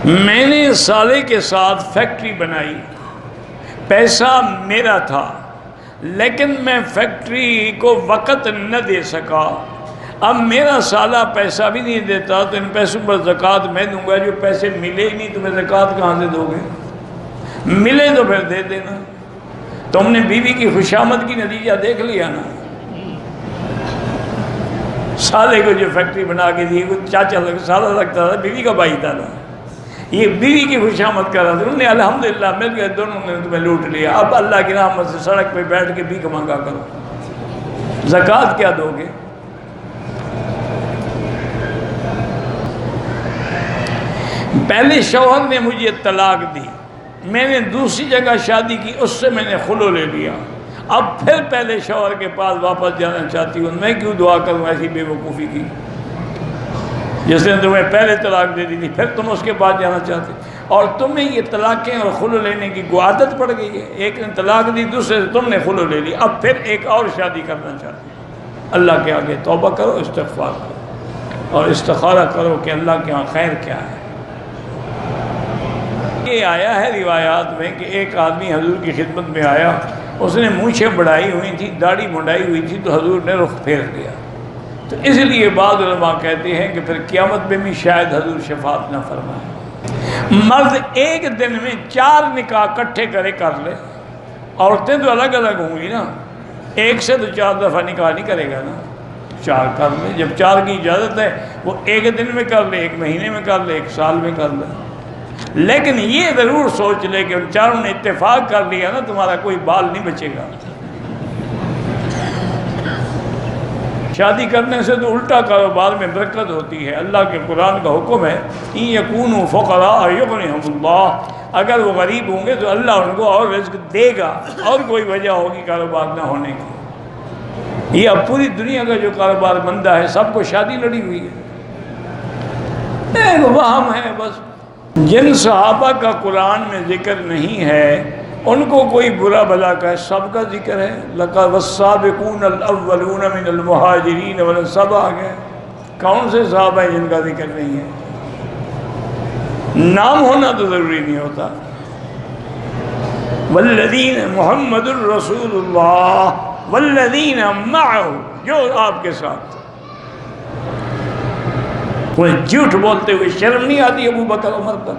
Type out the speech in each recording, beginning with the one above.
میں نے سالے کے ساتھ فیکٹری بنائی، پیسہ میرا تھا، لیکن میں فیکٹری کو وقت نہ دے سکا۔ اب میرا سالہ پیسہ بھی نہیں دیتا تو ان پیسوں پر زکوٰۃ میں دوں گا۔ جو پیسے ملے ہی نہیں تمہیں زکوٰۃ کہاں سے دو گے؟ ملے تو پھر دے دینا۔ تم نے بیوی کی خوشامد کی نتیجہ دیکھ لیا نا۔ سالے کو جو فیکٹری بنا کے دی، وہ چاچا سالہ لگتا تھا، بیوی کا بھائی تھا نا، یہ بیوی کی خوشامد کر رہا تھا۔ انہوں نے الحمدللہ مل گئے، دونوں نے تمہیں لوٹ لیا۔ اب اللہ کی رحمت سے سڑک پہ بیٹھ کے بھیک مانگا کرو، زکوٰۃ کیا دو گے؟ پہلے شوہر نے مجھے طلاق دی، میں نے دوسری جگہ شادی کی، اس سے میں نے خلو لے لیا، اب پھر پہلے شوہر کے پاس واپس جانا چاہتی ہوں۔ میں کیوں دعا کروں ایسی بے وقوفی کی؟ جس نے تمہیں پہلے طلاق دے دی تھی پھر تم اس کے پاس جانا چاہتے، اور تمہیں یہ طلاقیں اور خلو لینے کی عادت پڑ گئی ہے۔ ایک نے طلاق دی، دوسرے سے تم نے خلو لے لی، اب پھر ایک اور شادی کرنا چاہتے۔ اللہ کے آگے توبہ کرو، استغفار کرو اور استخارہ کرو کہ اللہ کے ہاں خیر کیا ہے۔ یہ آیا ہے روایات میں کہ ایک آدمی حضور کی خدمت میں آیا، اس نے مونچھیں بڑھائی ہوئی تھی، داڑھی منڈائی ہوئی تھی، تو حضور نے رخ پھیر دیا۔ تو اس لیے بعض علماء کہتے ہیں کہ پھر قیامت میں بھی شاید حضور شفاعت نہ فرمائے۔ مرد ایک دن میں 4 نکاح اکٹھے کر لے، عورتیں تو الگ الگ ہوں گی نا، ایک سے تو 4 دفعہ نکاح نہیں کرے گا نا، 4 کر لے۔ جب 4 کی اجازت ہے، وہ ایک دن میں کر لے، ایک مہینے میں کر لے، ایک سال میں کر لے، لیکن یہ ضرور سوچ لے کہ ان 4 نے اتفاق کر لیا نا، تمہارا کوئی بال نہیں بچے گا۔ شادی کرنے سے تو الٹا کاروبار میں برکت ہوتی ہے۔ اللہ کے قرآن کا حکم ہے، ان یکونوا فقراء یغنہم اللہ، اگر وہ غریب ہوں گے تو اللہ ان کو اور رزق دے گا، اور کوئی وجہ ہوگی کاروبار نہ ہونے کی۔ یہ اب پوری دنیا کا جو کاروبار بندہ ہے، سب کو شادی لڑی ہوئی ہے، ایک وہم ہے بس۔ جن صحابہ کا قرآن میں ذکر نہیں ہے ان کو کوئی برا بھلا کہے، سب کا ذکر ہے۔ لَقَدْ وَالسَّابِقُونَ الْأَوَّلُونَ مِنَ الْمُهَاجِرِينَ وَالْأَنصَارِ آ گئے، کون سے صحابہ ہیں جن کا ذکر نہیں ہے؟ نام ہونا تو ضروری نہیں ہوتا۔ وَالَّذِينَ مُحَمَّدُ الرَّسُولُ اللَّهِ وَالَّذِينَ مَعَهُ، جو آپ کے ساتھ۔ وہ جھوٹ بولتے ہوئے شرم نہیں آتی ابو بکر عمر پر؟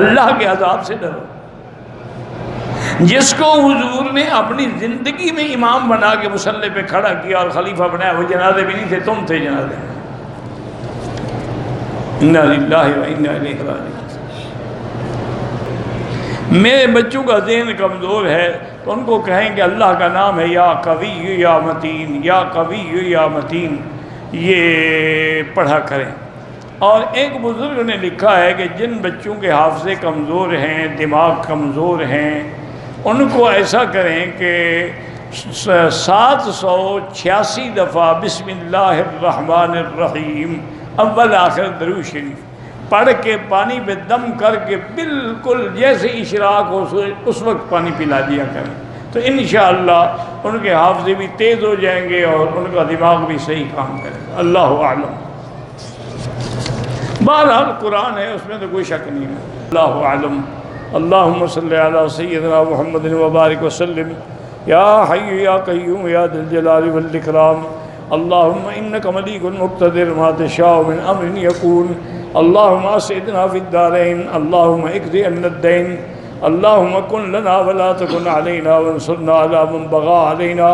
اللہ کے عذاب سے ڈرو۔ جس کو حضور نے اپنی زندگی میں امام بنا کے مصلی پہ کھڑا کیا اور خلیفہ بنایا، وہ جنازے بھی نہیں تھے، تم تھے جنازے میں۔ انا للہ و انا الیہ راجعون۔ میرے بچوں کا ذہن کمزور ہے تو ان کو کہیں کہ اللہ کا نام ہے یا قوی یا متین، یا قوی یا متین، یہ پڑھا کریں۔ اور ایک بزرگ نے لکھا ہے کہ جن بچوں کے حافظے کمزور ہیں، دماغ کمزور ہیں، ان کو ایسا کریں کہ 786 دفعہ بسم اللہ الرحمن الرحیم اول آخر درود شریف پڑھ کے پانی پہ دم کر کے بالکل جیسے اشراق ہو اس وقت پانی پلا دیا کریں، تو انشاءاللہ ان کے حافظے بھی تیز ہو جائیں گے اور ان کا دماغ بھی صحیح کام کرے گا۔ اللہ اعلم۔ بہرحال قرآن ہے، اس میں تو کوئی شک نہیں ہے۔ اللہ اعلم۔ اللہم صلی علی سیدنا محمد وبارک وسلم، یا حی یا قیوم یا ذی الجلال والاکرام۔ اللہم انک ملیک مقتدر ما تشاء من امر یکون۔ اللہم اسعدنا فی الدارین، اللہم اقضی عنا الدین، اللہم کن لنا ولا تکن علینا وانصرنا علی من بغى علینا،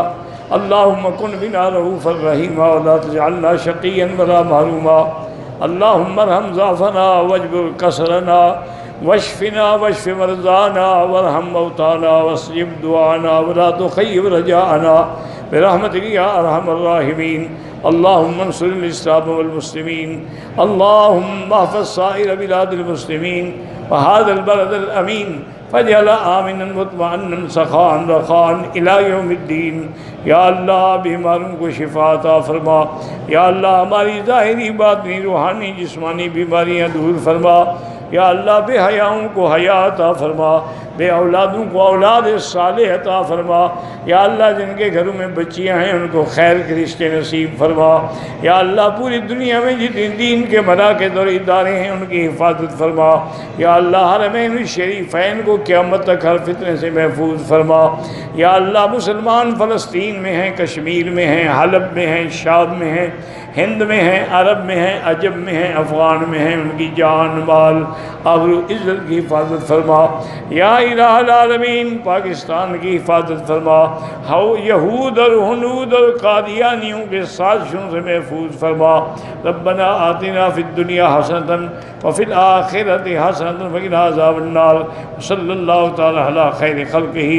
اللہم کن بنا رؤوفا رحیما ولا تجعلنا شقیا ولا محروما، اللہم ارحم ضعفنا واجبر کسرنا واشفنا واشف مرضانا وارحم موتانا واستجب دعانا ولا تخيب رجاءنا برحمتك يا ارحم الراحمين۔ اللهم انصر الاسلام والمسلمين، اللهم احفظ سائر بلاد المسلمين وهذا البلد الامين فاجعل آمنا مطمئنا سخاء رخاء الى یوم الدین۔ یا اللہ بیماروں کو شفا عطا فرما، یا اللہ ہماری ظاہری باطنی روحانی جسمانی بیماریاں دور فرما، یا اللہ بے حیاؤں کو حیا عطا فرما، بے اولادوں کو اولاد صالح عطا فرما، یا اللہ جن کے گھروں میں بچیاں ہیں ان کو خیر کے رشتے نصیب فرما، یا اللہ پوری دنیا میں جتنے دین کے مراکز اور ادارے ہیں ان کی حفاظت فرما، یا اللہ حرمین الشریفین کو قیامت تک ہر فتنے سے محفوظ فرما، یا اللہ مسلمان فلسطین میں ہیں، کشمیر میں ہیں، حلب میں ہیں، شام میں ہیں، ہند میں ہیں، عرب میں ہیں، عجم میں ہیں، افغان میں ہیں، ان کی جان مال آبرو عزت کی حفاظت فرما، یا الہ العالمین پاکستان کی حفاظت فرما، یہود اور ہنود اور قادیانیوں کے سازشوں سے محفوظ فرما، ربنا آتنا فی الدنیا حسنۃ وفی الآخرۃ حسنۃ وقنا عذاب النار، صلی اللہ تعالی علی خیر خلقہ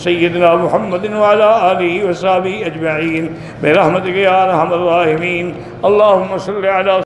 سیدنا محمد وعلی آلہ وصحبہ اجمعین برحمتک یا ارحم الراحمین، اللہم صلی علی